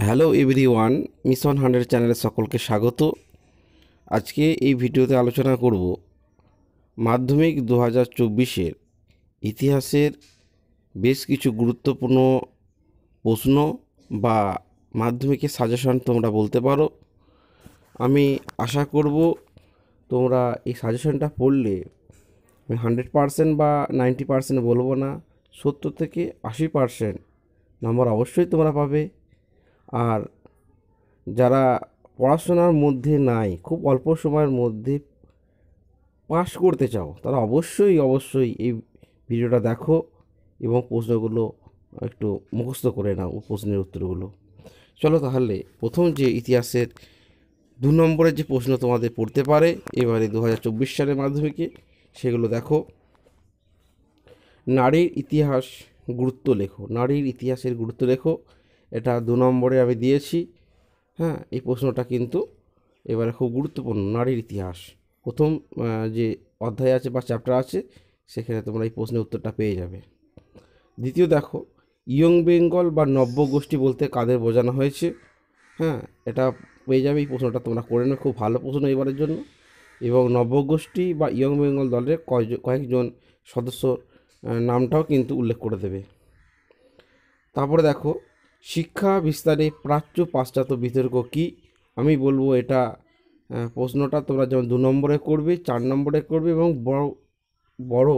Hello everyone, mission 100 চ্যানেলে সকলকে স্বাগত। আজকে এই ভিডিওতে আলোচনা করব মাধ্যমিক 2024-এর ইতিহাসের বেশ কিছু গুরুত্বপূর্ণ প্রশ্ন বা মাধ্যমিকের সাজেশন তোমরা বলতে পারো। আমি আশা করব তোমরা এই সাজেশনটা পড়লে আমি 100% বা 90% বলবো না, 70 থেকে 80% নম্বর অবশ্যই তোমরা পাবে। আর যারা পড়াশোনার মধ্যে নাই, খুব অল্প সময়ের মধ্যে পাস করতে চাও, তারা অবশ্যই এই ভিডিওটা দেখো এবং প্রশ্নগুলো একটু মুখস্থ করে নাও, প্রশ্নের উত্তরগুলো। চলো তাহলে প্রথম যে ইতিহাসের 2 নম্বরের যে প্রশ্ন তোমাদের পড়তে পারে এবারে 2024 সালের মাধ্যমিকে, সেগুলো দেখো। নারীর ইতিহাস গুরুত্ব লেখো। নারীর ইতিহাসের গুরুত্ব লেখো, এটা 2 নম্বরে আমি দিয়েছি। হ্যাঁ, এই প্রশ্নটা কিন্তু এবারে খুব গুরুত্বপূর্ণ। নারীর ইতিহাস প্রথম যে অধ্যায় আছে বা চ্যাপ্টার আছে, সেখানে তোমরা এই প্রশ্নের উত্তরটা পেয়ে যাবে। দ্বিতীয় দেখো, ইয়ং বেঙ্গল বা নব্য গোষ্ঠী বলতে কাদের বোঝানো হয়েছে। হ্যাঁ, এটা পেয়ে যাবে। এই প্রশ্নটা তোমরা করে নেবে, খুব ভালো প্রশ্ন এবারের জন্য। এবং নব্যগোষ্ঠী বা ইয়ং বেঙ্গল দলের কয়েকজন সদস্যর নামটাও কিন্তু উল্লেখ করে দেবে। তারপরে দেখো, শিক্ষা বিস্তারে প্রাচ্য পাশ্চাত্য বিতর্ক কী। আমি বলবো এটা প্রশ্নটা তোমরা যেমন 2 নম্বরে করবে, 4 নম্বরে করবে এবং বড়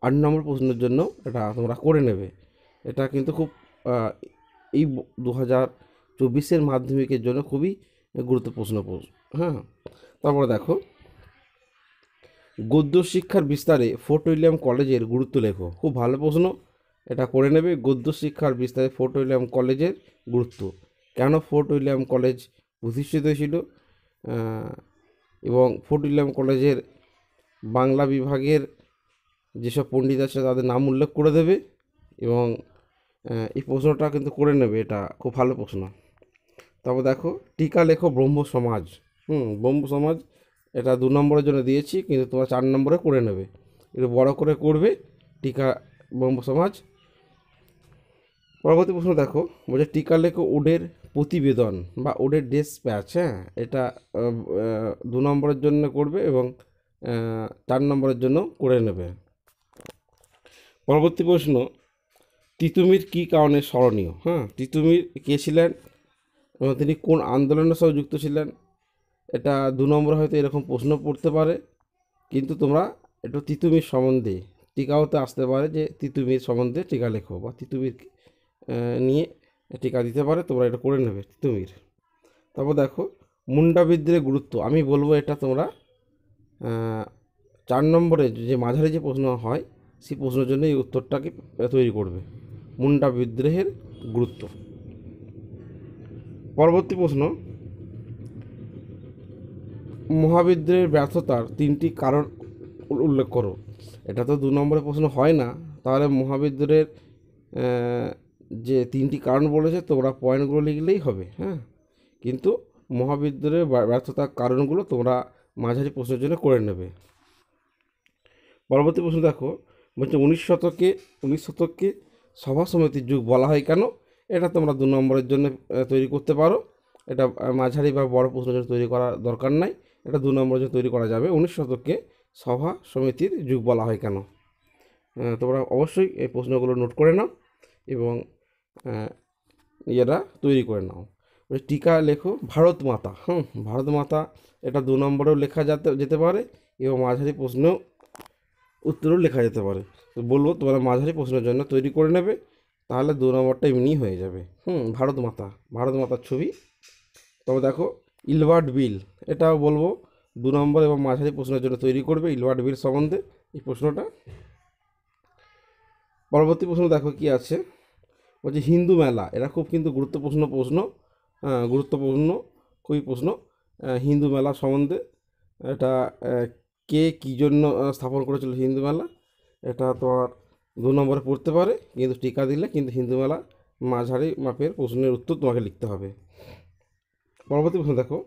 8 নম্বর প্রশ্নের জন্য এটা তোমরা করে নেবে। এটা কিন্তু খুব এই 2024-এর মাধ্যমিকের জন্য খুবই গুরুত্বপূর্ণ প্রশ্ন। হ্যাঁ, তারপরে দেখো, গদ্য শিক্ষার বিস্তারে ফোর্ট উইলিয়াম কলেজের গুরুত্ব লেখো। খুব ভালো প্রশ্ন, এটা করে নেবে। গদ্য শিক্ষার বিস্তারে ফোর্ট উইলিয়াম কলেজের গুরুত্ব, কেন ফোর্ট উইলিয়াম কলেজ প্রতিষ্ঠিত হয়েছিল, এবং ফোর্ট উইলিয়াম কলেজের বাংলা বিভাগের যেসব পণ্ডিত আছে তাদের নাম উল্লেখ করে দেবে। এবং এই প্রশ্নটা কিন্তু করে নেবে, এটা খুব ভালো প্রশ্ন। তারপর দেখো, টিকা লেখো ব্রহ্ম সমাজ। ব্রহ্ম সমাজ এটা 2 নম্বরের জন্য দিয়েছি, কিন্তু তোমরা 4 নম্বরে করে নেবে, একটু বড় করে করবে। টিকা ব্রহ্ম সমাজ। পরবর্তী প্রশ্ন দেখো, বলছে টিকা লেখো ওডের প্রতিবেদন বা ওডের ডেসপ্যাচ। হ্যাঁ, এটা 2 নম্বরের জন্য করবে এবং 4 নম্বরের জন্য করে নেবে। পরবর্তী প্রশ্ন, তিতুমির কী কারণে স্মরণীয়। হ্যাঁ, তিতুমির কে ছিলেন এবং তিনি কোন আন্দোলনের সাথে যুক্ত ছিলেন। এটা 2 নম্বর হয়তো এরকম প্রশ্ন পড়তে পারে, কিন্তু তোমরা একটু তিতুমির সম্বন্ধে, টিকাওতে আসতে পারে যে তিতুমির সম্বন্ধে টিকা লেখো বা তিতুমির নিয়ে টিকা দিতে পারে, তোমরা এটা করে নেবে তিতুমির। তারপর দেখো, মুন্ডা বিদ্রোহের গুরুত্ব। আমি বলবো এটা তোমরা 4 নম্বরে যে মাঝারি যে প্রশ্ন হয়, সেই প্রশ্নের জন্য এই উত্তরটাকে তৈরি করবে, মুন্ডা বিদ্রোহের গুরুত্ব। পরবর্তী প্রশ্ন, মহাবিদ্রোহের ব্যর্থতার 3টি কারণ উল্লেখ করো। এটা তো 2 নম্বরে প্রশ্ন হয় না, তাহলে মহাবিদ্রোহের যে 3টি কারণ বলেছে তোমরা পয়েন্টগুলো লিখলেই হবে। হ্যাঁ, কিন্তু মহাবিদ্রোহের ব্যর্থতার কারণগুলো তোমরা মাঝারি প্রশ্নের জন্য করে নেবে। পরবর্তী প্রশ্ন দেখো, বলছে 19 শতককে সভা সমিতির যুগ বলা হয় কেন। এটা তোমরা 2 নম্বরের জন্য তৈরি করতে পারো। এটা মাঝারি বা বড় প্রশ্নের জন্য তৈরি করার দরকার নাই, এটা 2 নম্বরের জন্য তৈরি করা যাবে। 19 শতককে সভা সমিতির যুগ বলা হয় কেন। তোমরা অবশ্যই এই প্রশ্নগুলো নোট করে নাও এবং এরা তৈরি করে নাও। টিকা লেখো ভারত মাতা। ভারত মাতা এটা 2 নম্বরেও লেখা যেতে পারে এবং মাঝারি প্রশ্নেও উত্তরও লেখা যেতে পারে। তো বলবো তোমরা মাঝারি প্রশ্নের জন্য তৈরি করে নেবে, তাহলে 2 নম্বরটা এমনিই হয়ে যাবে। ভারত মাতা, ভারত মাতার ছবি। তবে দেখো, ইলবার্ট বিল, এটাও বলবো 2 নম্বর এবং মাঝারি প্রশ্নের জন্য তৈরি করবে ইলবার্ট বিল সম্বন্ধে এই প্রশ্নটা। পরবর্তী প্রশ্ন দেখো কি আছে, বলছে হিন্দু মেলা। এটা খুব কিন্তু গুরুত্বপূর্ণ প্রশ্ন, গুরুত্বপূর্ণ খুবই প্রশ্ন। হিন্দু মেলা সম্বন্ধে, এটা কে কী জন্য স্থাপন করেছিল হিন্দু মেলা, এটা তোমার 2 নম্বরে পড়তে পারে, কিন্তু টিকা দিলে কিন্তু হিন্দু মেলা মাঝারি মাপের প্রশ্নের উত্তর তোমাকে লিখতে হবে। পরবর্তী প্রশ্ন দেখো,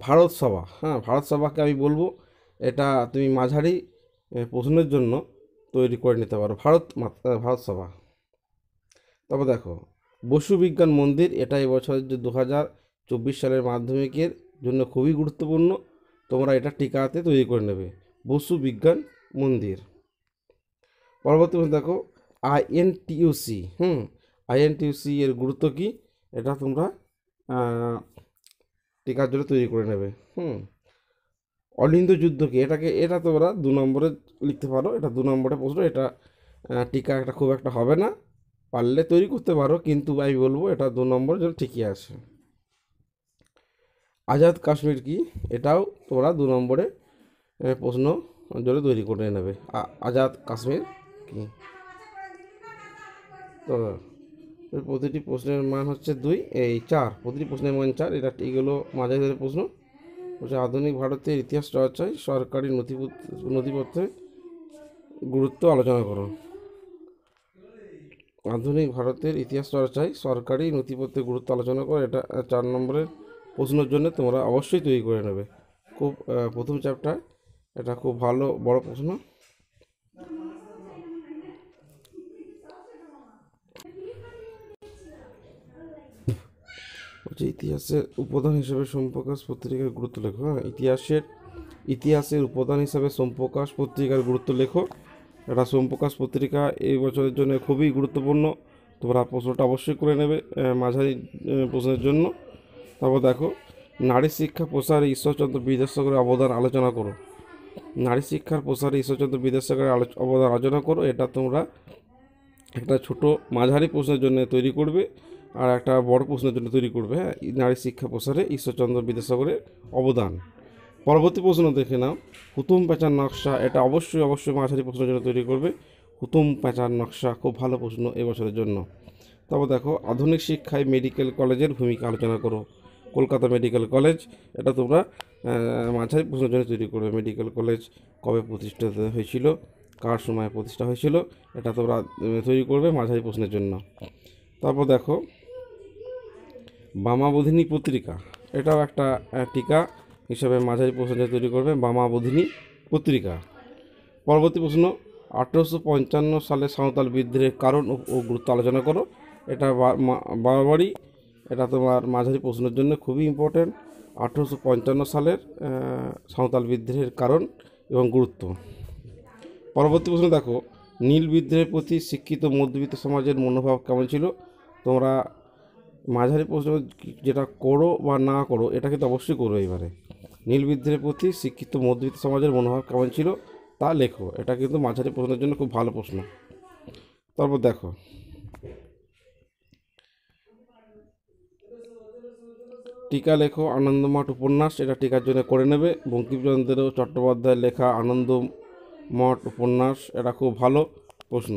ভারত সভা। হ্যাঁ, ভারত সভাকে আমি বলবো এটা তুমি মাঝারি প্রশ্নের জন্য তৈরি করে নিতে পারো, ভারত সভা। তারপর দেখো, বসু বিজ্ঞান মন্দির, এটা এবছর যে 2024 সালের মাধ্যমিকের জন্য খুবই গুরুত্বপূর্ণ, তোমরা এটা টিকাতে তৈরি করে নেবে। বসু বিজ্ঞান মন্দির। পরবর্তী প্রশ্ন দেখো, আইএনটিইউসি। আইএনটিইউসি এর গুরুত্ব কি, এটা তোমরা টিকার জন্য তৈরি করে নেবে। অলিন্দ যুদ্ধ কি, এটা তোমরা 2 নম্বরে লিখতে পারো, এটা 2 নম্বরে প্রশ্ন। এটা টিকা একটা খুব একটা হবে না, পারলে তৈরি করতে পারো, কিন্তু আমি বলবো এটা 2 নম্বরের জন্য ঠিকই আছে। আজাদ কাশ্মীর কি, এটাও তোমরা 2 নম্বরে প্রশ্ন জন্য তৈরি করে নেবে। আজাদ কাশ্মীর কি, তো প্রতিটি প্রশ্নের মান হচ্ছে 2, এই 4, প্রতিটি প্রশ্নের মান 4। এটা এগুলো মাঝে মাঝে প্রশ্ন বলছে। আধুনিক ভারতের ইতিহাস চর্চায় সরকারি নথিপত্রের গুরুত্ব আলোচনা করো। আধুনিক ভারতের ইতিহাস চর্চায় সরকারি নথিপত্রের গুরুত্ব আলোচনা করো, এটা 4 নম্বরের প্রশ্নের জন্য তোমরা অবশ্যই তৈরি করে নেবে। খুব প্রথম চ্যাপ্টার, এটা খুব ভালো বড় প্রশ্ন। বলছে ইতিহাসের উপাদান হিসেবে সোমপ্রকাশ পত্রিকার গুরুত্ব লেখো। ইতিহাসের উপাদান হিসাবে সোমপ্রকাশ পত্রিকার গুরুত্ব লেখো। এটা সোমপ্রকাশ পত্রিকা এই বছরের জন্য খুবই গুরুত্বপূর্ণ, তোমরা প্রশ্নটা অবশ্যই করে নেবে মাঝারি প্রশ্নের জন্য। তারপর দেখো, নারী শিক্ষা প্রসারে ঈশ্বরচন্দ্র বিদ্যাসাগরের অবদান আলোচনা করো। নারী শিক্ষার প্রসারে ঈশ্বরচন্দ্র বিদ্যাসাগরের অবদান আলোচনা করো, এটা তোমরা একটা ছোট মাঝারি প্রশ্নের জন্য তৈরি করবে, আর একটা বড় প্রশ্নের জন্য তৈরি করবে। নারী শিক্ষা প্রসারে ঈশ্বরচন্দ্র বিদ্যাসাগরের অবদান। পরবর্তী প্রশ্ন দেখে নাও, হুতুম প্যাঁচার নকশা, এটা অবশ্যই মাঝারি প্রশ্নের জন্য তৈরি করবে। হুতুম প্যাঁচার নকশা খুব ভালো প্রশ্ন এবছরের জন্য। তারপর দেখো, আধুনিক শিক্ষায় মেডিকেল কলেজের ভূমিকা আলোচনা করো। কলকাতা মেডিকেল কলেজ, এটা তোমরা মাঝারি প্রশ্নের জন্য তৈরি করবে। মেডিকেল কলেজ কবে প্রতিষ্ঠিত হয়েছিল, কার সময় প্রতিষ্ঠা হয়েছিল, এটা তোমরা তৈরি করবে মাঝারি প্রশ্নের জন্য। তারপর দেখো, বামাবোধিনী পত্রিকা, এটাও একটা টিকা হিসাবে মাঝারি প্রশ্ন তৈরি করবে, বামাবোধিনী পত্রিকা। পরবর্তী প্রশ্ন, 1855 সালে সাঁওতাল বিদ্রোহের কারণ ও গুরুত্ব আলোচনা করো। এটা বারবারই, এটা তোমার মাঝারি প্রশ্নের জন্য খুবই ইম্পর্ট্যান্ট। 1855 সালের সাঁওতাল বিদ্রোহের কারণ এবং গুরুত্ব। পরবর্তী প্রশ্ন দেখো, নীল বিদ্রোহের প্রতি শিক্ষিত মধ্যবিত্ত সমাজের মনোভাব কেমন ছিল। তোমরা মাঝারি প্রশ্ন যেটা করো বা না করো, এটা কিন্তু অবশ্যই করো। এবারে নীল বিদ্রোহের প্রতি শিক্ষিত মধ্যবিত্ত সমাজের মনোভাব কেমন ছিল তা লেখো, এটা কিন্তু মাঝারি প্রশ্নের জন্য খুব ভালো প্রশ্ন। তারপর দেখো, টিকা লেখো আনন্দমঠ উপন্যাস, এটা টিকার জন্য করে নেবে। বঙ্কিমচন্দ্র চট্টোপাধ্যায়ের লেখা আনন্দমঠ উপন্যাস, এটা খুব ভালো প্রশ্ন।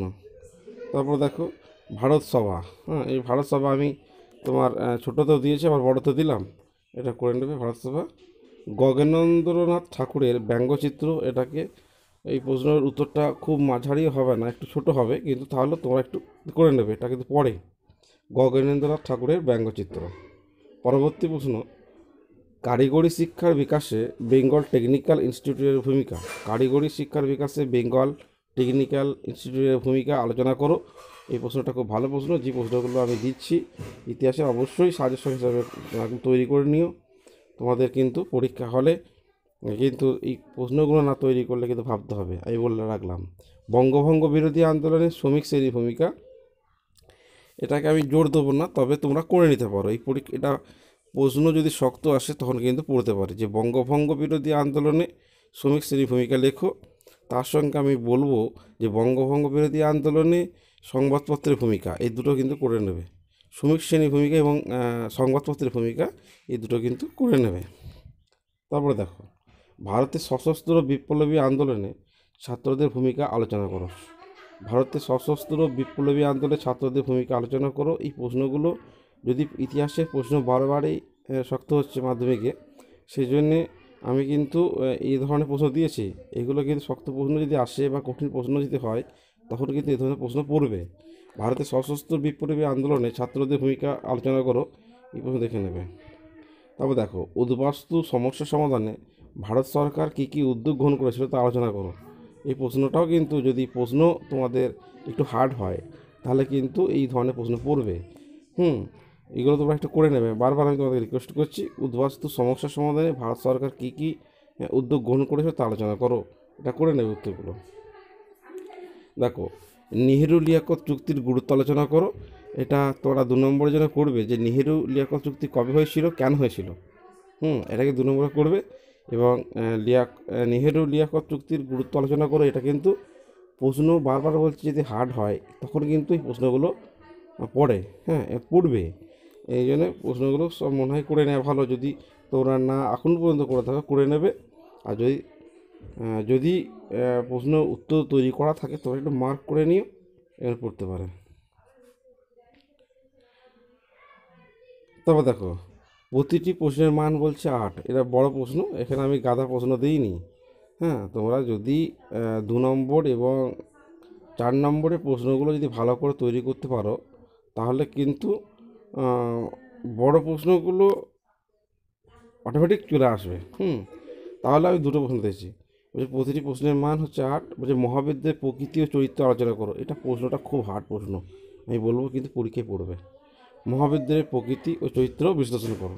তারপর দেখো, ভারত সভা। এই ভারত সভা আমি তোমার ছোটোতেও দিয়েছি, আবার বড়তেও দিলাম, এটা করে নেবে ভারত সভা। গগনেন্দ্রনাথ ঠাকুরের ব্যঙ্গচিত্র, এটাকে এই প্রশ্নের উত্তরটা খুব মাঝারি হবে না, একটু ছোট হবে, কিন্তু তাহলে তোমরা একটু করে নেবে, এটা কিন্তু পড়ে। গগনেন্দ্রনাথ ঠাকুরের ব্যঙ্গচিত্র। পরবর্তী প্রশ্ন, কারিগরি শিক্ষার বিকাশে বেঙ্গল টেকনিক্যাল ইনস্টিটিউটের ভূমিকা। কারিগরি শিক্ষার বিকাশে বেঙ্গল টেকনিক্যাল ইনস্টিটিউটের ভূমিকা আলোচনা করো। এই প্রশ্নটা খুব ভালো প্রশ্ন, যে প্রশ্নগুলো আমি দিচ্ছি ইতিহাসে অবশ্যই সাজেশন হিসাবে তৈরি করে নিও। তোমাদের কিন্তু পরীক্ষা হলে কিন্তু এই প্রশ্নগুলো না তৈরি করলে কিন্তু ভাবতে হবে, আমি বলে রাখলাম। বঙ্গভঙ্গ বিরোধী আন্দোলনে শ্রমিক শ্রেণীর ভূমিকা, এটাকে আমি জোর দেবো না, তবে তোমরা করে নিতে পারো। এটা প্রশ্ন যদি শক্ত আসে তখন কিন্তু পড়তে পারে, যে বঙ্গভঙ্গ বিরোধী আন্দোলনে শ্রমিক শ্রেণীর ভূমিকা লেখো। তার সঙ্গে আমি বলবো যে বঙ্গভঙ্গ বিরোধী আন্দোলনে সংবাদপত্রের ভূমিকা, এই দুটো কিন্তু করে নেবে। শ্রমিক শ্রেণীর ভূমিকা এবং সংবাদপত্রের ভূমিকা, এই দুটো কিন্তু করে নেবে। তারপরে দেখো, ভারতের সশস্ত্র বিপ্লবী আন্দোলনে ছাত্রদের ভূমিকা আলোচনা করো। ভারতের সশস্ত্র বিপ্লবী আন্দোলনে ছাত্রদের ভূমিকা আলোচনা করো। এই প্রশ্নগুলো যদি ইতিহাসের প্রশ্ন বারবারই শক্ত হচ্ছে মাধ্যমিকে, সেই জন্যে আমি কিন্তু এই ধরনের প্রশ্ন দিয়েছি। এগুলো কিন্তু শক্ত প্রশ্ন যদি আসে বা কঠিন প্রশ্ন যদি হয়, তখন কিন্তু এই ধরনের প্রশ্ন পড়বে। ভারতের সশস্ত্র বিপ্লবী আন্দোলনে ছাত্রদের ভূমিকা আলোচনা করো, এই প্রশ্ন দেখে নেবে। তারপর দেখো, উদ্বাস্তু সমস্যা সমাধানে ভারত সরকার কী কী উদ্যোগ গ্রহণ করেছিল তা আলোচনা করো। এই প্রশ্নটাও কিন্তু যদি প্রশ্ন তোমাদের একটু হার্ড হয়, তাহলে কিন্তু এই ধরনের প্রশ্ন পড়বে। হুম, এগুলো তোমরা একটু করে নেবে। বারবার আমি তোমাদের রিকোয়েস্ট করছি, উদ্বাস্তু সমস্যার সমাধানে ভারত সরকার কী কী উদ্যোগ গ্রহণ করেছে তা আলোচনা করো। এটা করে নেবে উত্তরগুলো। দেখো, নেহেরু লিয়াকত চুক্তির গুরুত্ব আলোচনা করো। এটা তোমরা 2 নম্বরের জন্য করবে যে নেহেরু লিয়াকত চুক্তি কবে হয়েছিল, কেন হয়েছিল। এটাকে 2 নম্বরে করবে। এবং নেহেরু লিয়াকত চুক্তির গুরুত্ব আলোচনা করো। এটা কিন্তু প্রশ্ন বারবার বলছি, যদি হার্ড হয় তখন কিন্তু এই প্রশ্নগুলো পড়ে, পড়বে। এই জন্য প্রশ্নগুলো সব মনে হয় করে নেওয়া ভালো। যদি তোমরা না এখন পর্যন্ত করে থাকো, করে নেবে। আর যদি প্রশ্ন উত্তর তৈরি করা থাকে তোমরা একটু মার্ক করে নিও, এবার পড়তে পারে। তবে দেখো, প্রতিটি প্রশ্নের মান বলছে 8। এটা বড় প্রশ্ন, এখানে আমি গাদা প্রশ্ন দিইনি। তোমরা যদি 2 নম্বর এবং 4 নম্বরের প্রশ্নগুলো যদি ভালো করে তৈরি করতে পারো, তাহলে কিন্তু বড় প্রশ্নগুলো অটোমেটিক চলে আসবে। তাহলে আমি 2টো প্রশ্ন দিয়েছি। বলছে প্রতিটি প্রশ্নের মান হচ্ছে 8। বলছে মহাবিদ্যের প্রকৃতি ও চরিত্র আলোচনা করো। এটা প্রশ্নটা খুব হার্ড প্রশ্ন, আমি বলবো, কিন্তু পরীক্ষায় পড়বে। মহাবিদ্যের প্রকৃতি ও চরিত্র বিশ্লেষণ করো।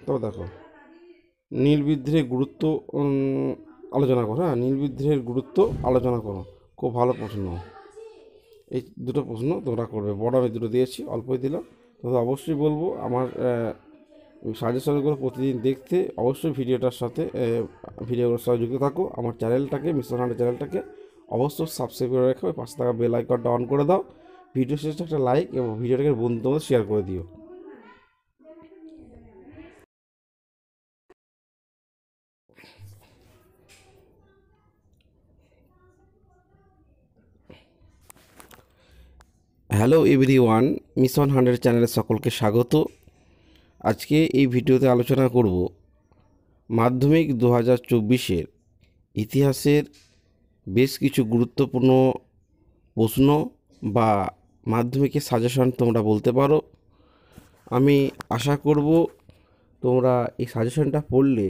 তবে দেখো, নীল বিদ্রোহের গুরুত্ব আলোচনা করো। নীল বিদ্রোহের গুরুত্ব আলোচনা করো, খুব ভালো প্রশ্ন। এই 2টো প্রশ্ন তোমরা করবে। বড় আমি 2টো দিয়েছি, অল্পই দিলাম। তবে অবশ্যই বলবো আমার সাজেশনগুলো প্রতিদিন দেখতে অবশ্যই ভিডিওটার সাথে ভিডিওগুলোর সাথে যুক্ত থাকো। আমার চ্যানেলটাকে, মিস্টার হান্ড্রেড চ্যানেলটাকে অবশ্যই সাবস্ক্রাইব করে রাখো। পাশে থাকা বেল আইকনটা অন করে দাও। ভিডিও শেষে একটা লাইক এবং ভিডিওটাকে বন্ধুদের শেয়ার করে দিও। হ্যালো এভরিওয়ান, মিশন 100 চ্যানেলে সকলকে স্বাগত। আজকে এই ভিডিওতে আলোচনা করব মাধ্যমিক 2024-এর ইতিহাসের বেশ কিছু গুরুত্বপূর্ণ প্রশ্ন বা মাধ্যমিকের সাজেশন তোমরা বলতে পারো। আমি আশা করব তোমরা এই সাজেশনটা পড়লে,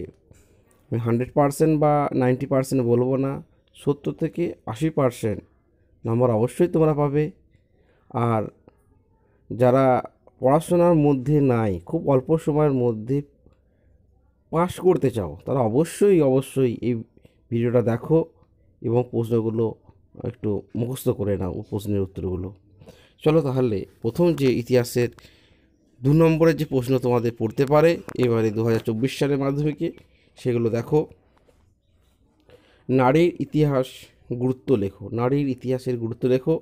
আমি 100% বা 90% বলবো না, 70 থেকে 80% নম্বর অবশ্যই তোমরা পাবে। আর যারা পড়াশোনার মধ্যে নাই, খুব অল্প সময়ের মধ্যে পাস করতে চাও, তারা অবশ্যই এই ভিডিওটা দেখো এবং প্রশ্নগুলো একটু মুখস্থ করে নাও, প্রশ্নের উত্তরগুলো। চলো তাহলে প্রথম যে ইতিহাসের 2 নম্বরের যে প্রশ্ন তোমাদের পড়তে পারে এবারে 2024 সালের মাধ্যমিকে, সেগুলো দেখো। নারীর ইতিহাস গুরুত্ব লেখো। নারীর ইতিহাসের গুরুত্ব লেখো।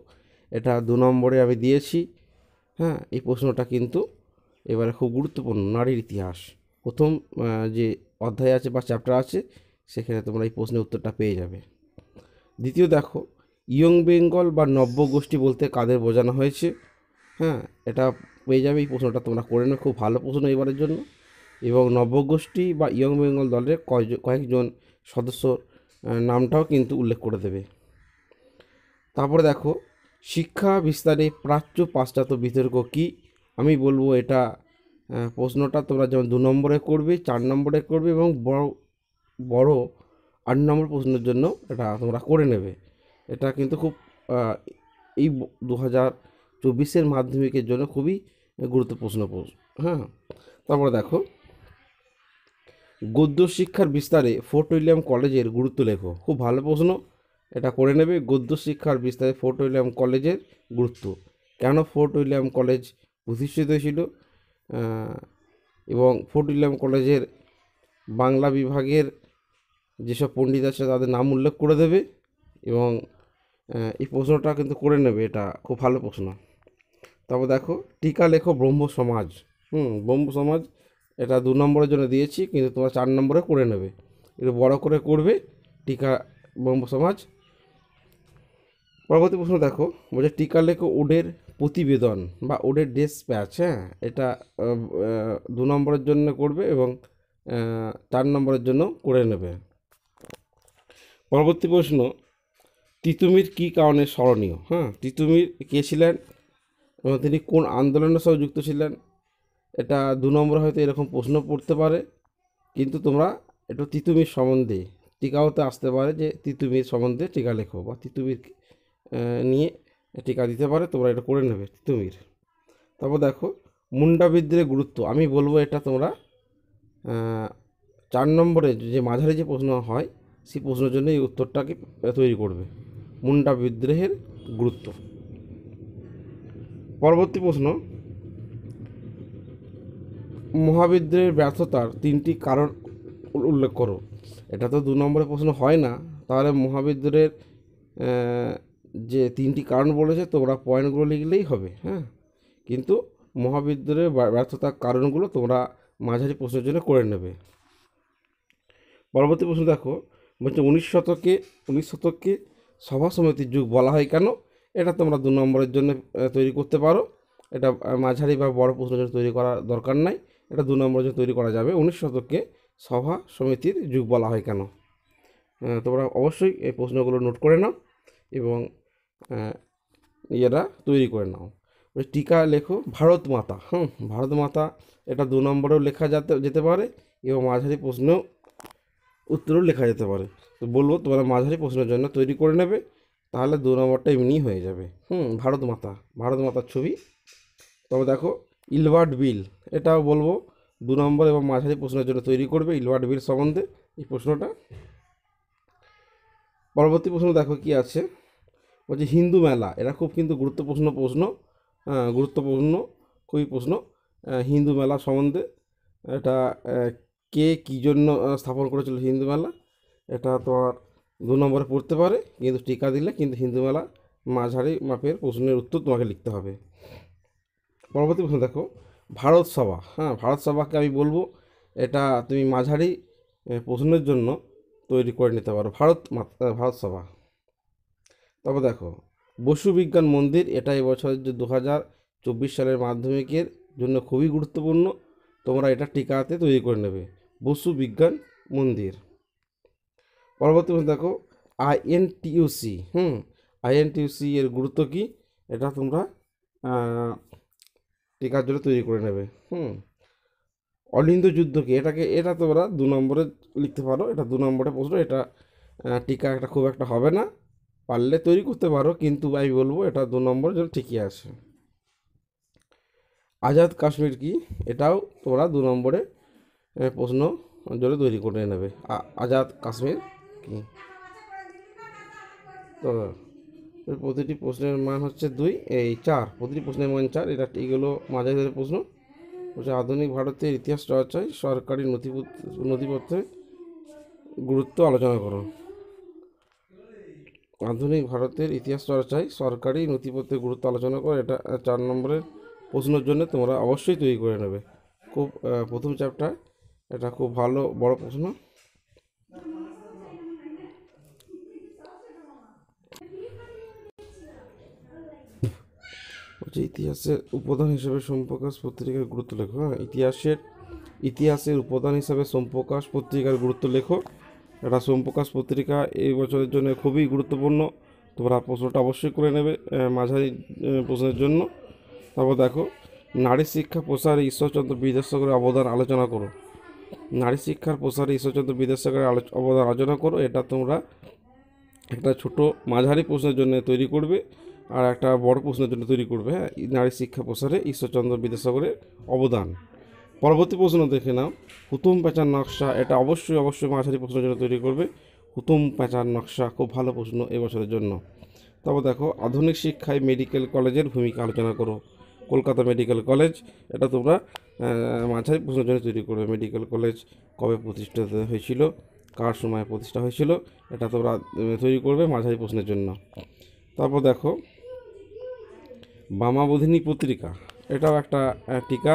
এটা 2 নম্বরে আমি দিয়েছি। এই প্রশ্নটা কিন্তু এবারে খুব গুরুত্বপূর্ণ। নারীর ইতিহাস প্রথম যে অধ্যায় আছে বা চ্যাপ্টার আছে, সেখানে তোমরা এই প্রশ্নের উত্তরটা পেয়ে যাবে। দ্বিতীয় দেখো, ইয়ং বেঙ্গল বা নব্য গোষ্ঠী বলতে কাদের বোঝানো হয়েছে। এটা পেয়ে যাবে। এই প্রশ্নটা তোমরা করে নেবে, খুব ভালো প্রশ্ন এবারের জন্য। এবং নব্যগোষ্ঠী বা ইয়ং বেঙ্গল দলের কয়েকজন সদস্যর নামটাও কিন্তু উল্লেখ করে দেবে। তারপরে দেখো, শিক্ষা বিস্তারে প্রাচ্য পাশ্চাত্য বিতর্ক কী। আমি বলবো এটা প্রশ্নটা তোমরা যেমন 2 নম্বরে করবে, 4 নম্বরে করবে এবং বড় 8 নম্বর প্রশ্নের জন্য এটা তোমরা করে নেবে। এটা কিন্তু খুব এই 2024-এর মাধ্যমিকের জন্য খুবই গুরুত্বপূর্ণ প্রশ্ন। তারপরে দেখো, গদ্য শিক্ষার বিস্তারে ফোর্ট উইলিয়াম কলেজের গুরুত্ব লেখো। খুব ভালো প্রশ্ন, এটা করে নেবে। গদ্য শিক্ষার বিস্তারে ফোর্ট উইলিয়াম কলেজের গুরুত্ব, কেন ফোর্ট উইলিয়াম কলেজ প্রতিষ্ঠিত হয়েছিল, এবং ফোর্ট উইলিয়াম কলেজের বাংলা বিভাগের যেসব পণ্ডিত আছে তাদের নাম উল্লেখ করে দেবে। এবং এই প্রশ্নটা কিন্তু করে নেবে, এটা খুব ভালো প্রশ্ন। তারপর দেখো, টিকা লেখো ব্রহ্ম সমাজ। ব্রহ্ম সমাজ এটা 2 নম্বরের জন্য দিয়েছি, কিন্তু তোমরা 4 নম্বরে করে নেবে, একটু বড় করে করবে। টিকা ব্রহ্ম সমাজ। পরবর্তী প্রশ্ন দেখো, বলছে টিকা লেখো ওডের প্রতিবেদন বা ওডের ডেসপ্যাচ। এটা 2 নম্বরের জন্য করবে এবং 4 নম্বরের জন্য করে নেবে। পরবর্তী প্রশ্ন, তিতুমির কী কারণে স্মরণীয়। তিতুমির কে ছিলেন এবং তিনি কোন আন্দোলনের সাথে যুক্ত ছিলেন। এটা 2 নম্বরে হয়তো এরকম প্রশ্ন পড়তে পারে, কিন্তু তোমরা একটু তিতুমির সম্বন্ধে, টিকাওতে আসতে পারে যে তিতুমির সম্বন্ধে টিকা লেখো, বা তিতুমির নিয়ে টিকা দিতে পারে, তোমরা এটা করে নেবে তিতুমির। তারপর দেখো মুন্ডা বিদ্রোহের গুরুত্ব, আমি বলবো এটা তোমরা 4 নম্বরে যে মাঝারি যে প্রশ্ন হয় সেই প্রশ্নের জন্য এই উত্তরটাকে তৈরি করবে, মুন্ডা বিদ্রোহের গুরুত্ব। পরবর্তী প্রশ্ন, মহাবিদ্রোহের ব্যর্থতার 3টি কারণ উল্লেখ করো। এটা তো 2 নম্বরের প্রশ্ন হয় না, তাহলে মহাবিদ্রোহের যে 3টি কারণ বলেছে তোমরা পয়েন্টগুলো লিখলেই হবে। হ্যাঁ, কিন্তু মহাবিদ্রোহের ব্যর্থতার কারণগুলো তোমরা মাঝারি প্রশ্নের জন্য করে নেবে। পরবর্তী প্রশ্ন দেখো, বলছে 19 শতকে সভা সমিতির যুগ বলা হয় কেন। এটা তোমরা 2 নম্বরের জন্য তৈরি করতে পারো, এটা মাঝারি বা বড় প্রশ্নের জন্য তৈরি করার দরকার নাই, এটা 2 নম্বরের জন্য তৈরি করা যাবে। 19 শতকে সভা সমিতির যুগ বলা হয় কেন। তোমরা অবশ্যই এই প্রশ্নগুলো নোট করে নাও এবং ইয়েরা তৈরি করে নাও। টিকা লেখো ভারত মাতা। ভারত মাতা এটা 2 নম্বরেও লেখা যেতে পারে এবং মাঝারি প্রশ্নেও উত্তরও লেখা যেতে পারে। তো বলবো তোমরা মাঝারি প্রশ্নের জন্য তৈরি করে নেবে, তাহলে 2 নম্বরটা এমনিই হয়ে যাবে। ভারত মাতা, ভারত মাতার ছবি। তবে দেখো ইলবার্ট বিল, এটাও বলবো 2 নম্বর এবং মাঝারি প্রশ্নের জন্য তৈরি করবে ইলবার্ট বিল সম্বন্ধে এই প্রশ্নটা। পরবর্তী প্রশ্ন দেখো কি আছে, বলছে হিন্দু মেলা, এটা খুব কিন্তু গুরুত্বপূর্ণ প্রশ্ন, গুরুত্বপূর্ণ খুবই প্রশ্ন। হিন্দু মেলা সম্বন্ধে এটা কে কী জন্য স্থাপন করেছিল হিন্দু মেলা, এটা তোমার 2 নম্বরে পড়তে পারে, কিন্তু টিকা দিলে কিন্তু হিন্দু মেলা মাঝারি মাপের প্রশ্নের উত্তর তোমাকে লিখতে হবে। পরবর্তী প্রশ্ন দেখো ভারত সভা। ভারত সভাকে আমি বলবো এটা তুমি মাঝারি প্রশ্নের জন্য তৈরি করে নিতে পারো, ভারত সভা। তারপর দেখো বসু বিজ্ঞান মন্দির, এটা এবছরের যে 2024 সালের মাধ্যমিকের জন্য খুবই গুরুত্বপূর্ণ, তোমরা এটা টিকাতে তৈরি করে নেবে, বসু বিজ্ঞান মন্দির। পরবর্তী দেখো আইএনটিইউসি। আইএনটিইউসি এর গুরুত্ব কি, এটা তোমরা টিকার জন্য তৈরি করে নেবে। অলিন্দ যুদ্ধ কি, এটা তোমরা 2 নম্বরে লিখতে পারো, এটা 2 নম্বরের প্রশ্ন, এটা টিকা একটা খুব একটা হবে না, পারলে তৈরি করতে পারো, কিন্তু আমি বলবো এটা 2 নম্বরের জন্য ঠিকই আছে। আজাদ কাশ্মীর কি, এটাও তোমরা 2 নম্বরে প্রশ্ন জন্য তৈরি করে নেবে, আজাদ কাশ্মীর কি। তো প্রতিটি প্রশ্নের মান হচ্ছে 4, প্রতিটি প্রশ্নের মান 4, এটা ঠিক হলো মাঝারি ধরে প্রশ্ন। বলছে আধুনিক ভারতের ইতিহাস চর্চায় সরকারি নথিপত্রের গুরুত্ব আলোচনা করো। আধুনিক ভারতের ইতিহাস চর্চায় সরকারি নথিপত্রের গুরুত্ব আলোচনা করো, এটা 4 নম্বরের প্রশ্নের জন্য তোমরা অবশ্যই তৈরি করে নেবে। খুব প্রথম চ্যাপ্টার, এটা খুব ভালো বড় প্রশ্ন। ইতিহাসের উপাদান হিসেবে সোমপ্রকাশ পত্রিকার গুরুত্ব লেখো। ইতিহাসের উপাদান হিসাবে সোমপ্রকাশ পত্রিকার গুরুত্ব লেখো, এটা সোমপ্রকাশ পত্রিকা এই বছরের জন্য খুবই গুরুত্বপূর্ণ, তোমরা প্রশ্নটা অবশ্যই করে নেবে মাঝারি প্রশ্নের জন্য। তারপর দেখো নারী শিক্ষা প্রসারে ঈশ্বরচন্দ্র বিদ্যাসাগরের অবদান আলোচনা করো। নারী শিক্ষার প্রসারে ঈশ্বরচন্দ্র বিদ্যাসাগরের অবদান আলোচনা করো, এটা তোমরা একটা ছোট মাঝারি প্রশ্নের জন্য তৈরি করবে আর একটা বড় প্রশ্নের জন্য তৈরি করবে। নারী শিক্ষা প্রসারে ঈশ্বরচন্দ্র বিদ্যাসাগরের অবদান। পরবর্তী প্রশ্ন দেখে নাও হুতুম প্যাঁচার নকশা, এটা অবশ্যই মাঝারি প্রশ্নের জন্য তৈরি করবে, হুতুম প্যাঁচার নকশা খুব ভালো প্রশ্ন এবছরের জন্য। তারপর দেখো আধুনিক শিক্ষায় মেডিকেল কলেজের ভূমিকা আলোচনা করো, কলকাতা মেডিকেল কলেজ, এটা তোমরা মাঝারি প্রশ্নের জন্য তৈরি করবে। মেডিকেল কলেজ কবে প্রতিষ্ঠিত হয়েছিল, কার সময় প্রতিষ্ঠা হয়েছিল, এটা তোমরা তৈরি করবে মাঝারি প্রশ্নের জন্য। তারপর দেখো বামাবোধিনী পত্রিকা, এটাও একটা টিকা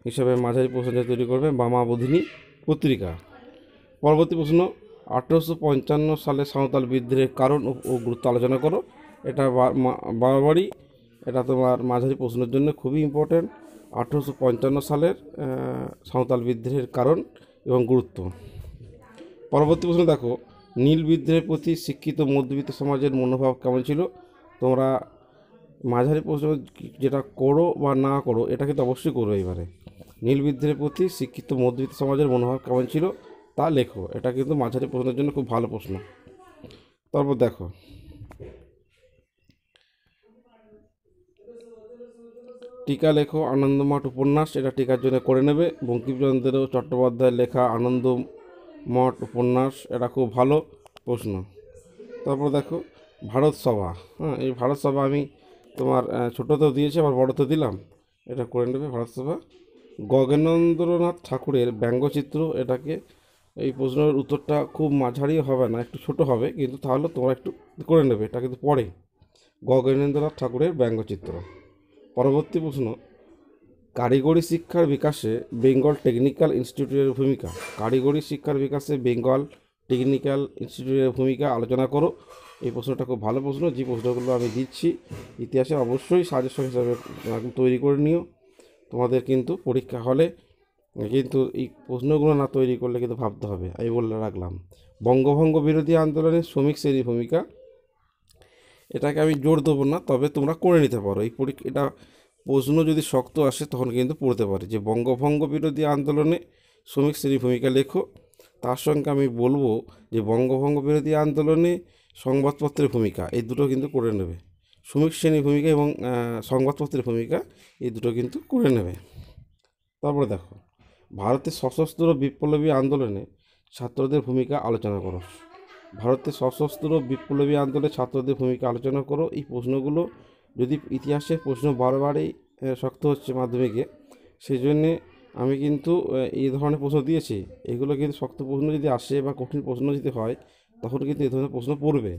হিসেবে মাঝারি প্রশ্নের তৈরি করবে, বামাবোধিনী পত্রিকা। পরবর্তী প্রশ্ন 1855 সালে সাঁওতাল বিদ্রোহের কারণ ও গুরুত্ব আলোচনা করো, এটা বারবারই এটা তোমার মাঝারি প্রশ্নের জন্য খুবই ইম্পর্টেন্ট। 1855 সালের সাঁওতাল বিদ্রোহের কারণ এবং গুরুত্ব। পরবর্তী প্রশ্ন দেখো নীল বিদ্রোহের প্রতি শিক্ষিত মধ্যবিত্ত সমাজের মনোভাব কেমন ছিল, তোমরা মাঝারি প্রশ্ন যেটা করো বা না করো এটা কিন্তু অবশ্যই করো। এবারে নীল বিদ্রোহের প্রতি শিক্ষিত মধ্যবিত্ত সমাজের মনোভাব কেমন ছিল তা লেখো, এটা কিন্তু মাঝারি প্রশ্নের জন্য খুব ভালো প্রশ্ন। তারপর দেখো টিকা লেখো আনন্দমঠ উপন্যাস, এটা টিকার জন্য করে নেবে। বঙ্কিমচন্দ্র চট্টোপাধ্যায়ের লেখা আনন্দমঠ উপন্যাস, এটা খুব ভালো প্রশ্ন। তারপর দেখো ভারত সভা, হ্যাঁ এই ভারত সভা আমি তোমার ছোটোতেও দিয়েছি, আবার বড়তেও দিলাম, এটা করে নেবে ভারত সভা। গগনেন্দ্রনাথ ঠাকুরের ব্যঙ্গচিত্র, এটাকে এই প্রশ্নের উত্তরটা খুব মাঝারি হবে না, একটু ছোট হবে, কিন্তু তাহলে তোমরা একটু করে নেবে, এটা কিন্তু পড়ে। গগনেন্দ্রনাথ ঠাকুরের ব্যঙ্গচিত্র। পরবর্তী প্রশ্ন, কারিগরি শিক্ষার বিকাশে বেঙ্গল টেকনিক্যাল ইনস্টিটিউটের ভূমিকা। কারিগরি শিক্ষার বিকাশে বেঙ্গল টেকনিক্যাল ইনস্টিটিউটের ভূমিকা আলোচনা করো। এই প্রশ্নটা খুব ভালো প্রশ্ন, যে প্রশ্নগুলো আমি দিচ্ছি ইতিহাসে অবশ্যই সাজেশন হিসাবে তৈরি করে নিও। তোমাদের কিন্তু পরীক্ষা হলে কিন্তু এই প্রশ্নগুলো না তৈরি করলে কিন্তু ভাবতে হবে, আমি বলে রাখলাম। বঙ্গভঙ্গ বিরোধী আন্দোলনে শ্রমিক শ্রেণীর ভূমিকা, এটাকে আমি জোর দেবো না, তবে তোমরা করে নিতে পারো। এই এটা প্রশ্ন যদি শক্ত আসে তখন কিন্তু পড়তে পারে, যে বঙ্গভঙ্গ বিরোধী আন্দোলনে শ্রমিক শ্রেণীর ভূমিকা লেখো। তার সঙ্গে আমি বলবো যে বঙ্গভঙ্গ বিরোধী আন্দোলনে সংবাদপত্রের ভূমিকা, এই দুটো কিন্তু করে নেবে। শ্রমিক শ্রেণীর ভূমিকা এবং সংবাদপত্রের ভূমিকা, এই দুটো কিন্তু করে নেবে। তারপরে দেখো, ভারতের সশস্ত্র বিপ্লবী আন্দোলনে ছাত্রদের ভূমিকা আলোচনা করো। ভারতের সশস্ত্র বিপ্লবী আন্দোলনে ছাত্রদের ভূমিকা আলোচনা করো। এই প্রশ্নগুলো যদি ইতিহাসের প্রশ্ন বারবারই শক্ত হচ্ছে মাধ্যমিকে, সেই জন্যে আমি কিন্তু এই ধরনের প্রশ্ন দিয়েছি। এগুলো কিন্তু শক্ত প্রশ্ন যদি আসে বা কঠিন প্রশ্ন যদি হয়, তখন কিন্তু এই ধরনের প্রশ্ন পড়বে।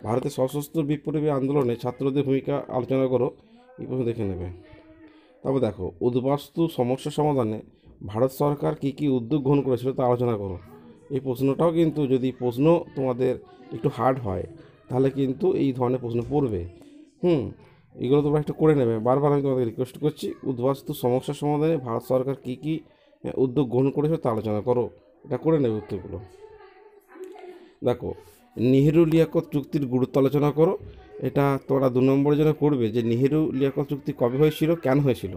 ভারতের সশস্ত্র বিপ্লবী আন্দোলনে ছাত্রদের ভূমিকা আলোচনা করো, এই প্রশ্ন দেখে নেবে। তারপর দেখো, উদ্বাস্তু সমস্যা সমাধানে ভারত সরকার কী কী উদ্যোগ গ্রহণ করেছিল তা আলোচনা করো। এই প্রশ্নটাও কিন্তু যদি প্রশ্ন তোমাদের একটু হার্ড হয়, তাহলে কিন্তু এই ধরনের প্রশ্ন পড়বে। এগুলো তোমরা একটু করে নেবে। বারবার আমি তোমাদের রিকোয়েস্ট করছি, উদ্বাস্তু সমস্যা সমাধানে ভারত সরকার কী কী উদ্যোগ গ্রহণ করেছে তা আলোচনা করো, এটা করে নেবে উত্তরগুলো। দেখো, নেহেরু লিয়াকত চুক্তির গুরুত্ব আলোচনা করো। এটা তোমরা 2 নম্বরের জন্য করবে, যে নেহেরু লিয়াকত চুক্তি কবে হয়েছিল, কেন হয়েছিল।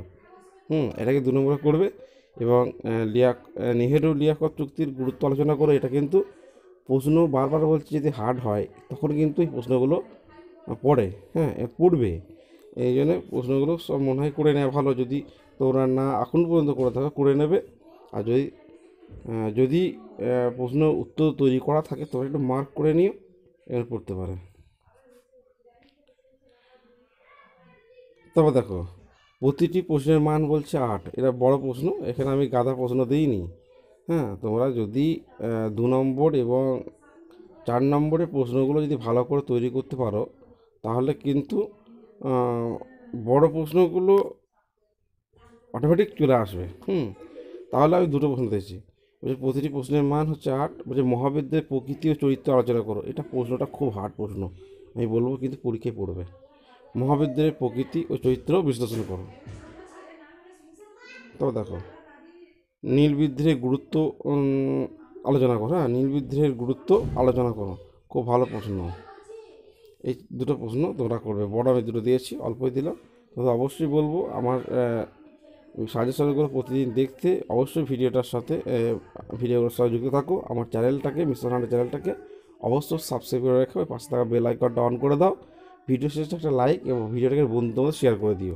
এটাকে 2 নম্বরে করবে। এবং নেহেরু লিয়াকত চুক্তির গুরুত্ব আলোচনা করো। এটা কিন্তু প্রশ্ন বারবার বলছি, যদি হার্ড হয় তখন কিন্তু এই প্রশ্নগুলো পড়ে, পড়বে। এই জন্য প্রশ্নগুলো সব মনে হয় করে নেওয়া ভালো। যদি তোমরা না এখন পর্যন্ত করে থাকো, করে নেবে। আর যদি প্রশ্ন উত্তর তৈরি করা থাকে তোমরা একটু মার্ক করে নিও, এখানে পড়তে পারে। তবে দেখো, প্রতিটি প্রশ্নের মান বলছে 8, এটা বড় প্রশ্ন, এখানে আমি গাধা প্রশ্ন দিইনি। তোমরা যদি 2 নম্বর এবং 4 নম্বরের প্রশ্নগুলো যদি ভালো করে তৈরি করতে পারো, তাহলে কিন্তু বড় প্রশ্নগুলো অটোমেটিক চলে আসবে। তাহলে আমি 2টো প্রশ্ন দিয়েছি। বলছে প্রতিটি প্রশ্নের মান হচ্ছে 8। বলছে মহাবিদ্যের প্রকৃতি ও চরিত্র আলোচনা করো। এটা প্রশ্নটা খুব হার্ড প্রশ্ন, আমি বলবো, কিন্তু পরীক্ষায় পড়বে। মহাবিদ্যের প্রকৃতি ও চরিত্র বিশ্লেষণ করো। তবে দেখো, নীল বিদ্রোহের গুরুত্ব আলোচনা করো। নীল বিদ্রোহের গুরুত্ব আলোচনা করো, খুব ভালো প্রশ্ন। এই 2টো প্রশ্ন তোমরা করবে। বড় আমি 2টো দিয়েছি, অল্পই দিলাম। তবে অবশ্যই বলবো আমার সাজেশনগুলো প্রতিদিন দেখতে, অবশ্যই ভিডিওগুলোর সাথে যুক্ত থাকো। আমার চ্যানেলটাকে, মিস্টার হান্ড্রেড চ্যানেলটাকে অবশ্যই সাবস্ক্রাইব করে রেখো, পাশে থাকা বেল আইকনটা অন করে দাও। ভিডিও শেষে একটা লাইক এবং ভিডিওটাকে বন্ধুদের শেয়ার করে দিও।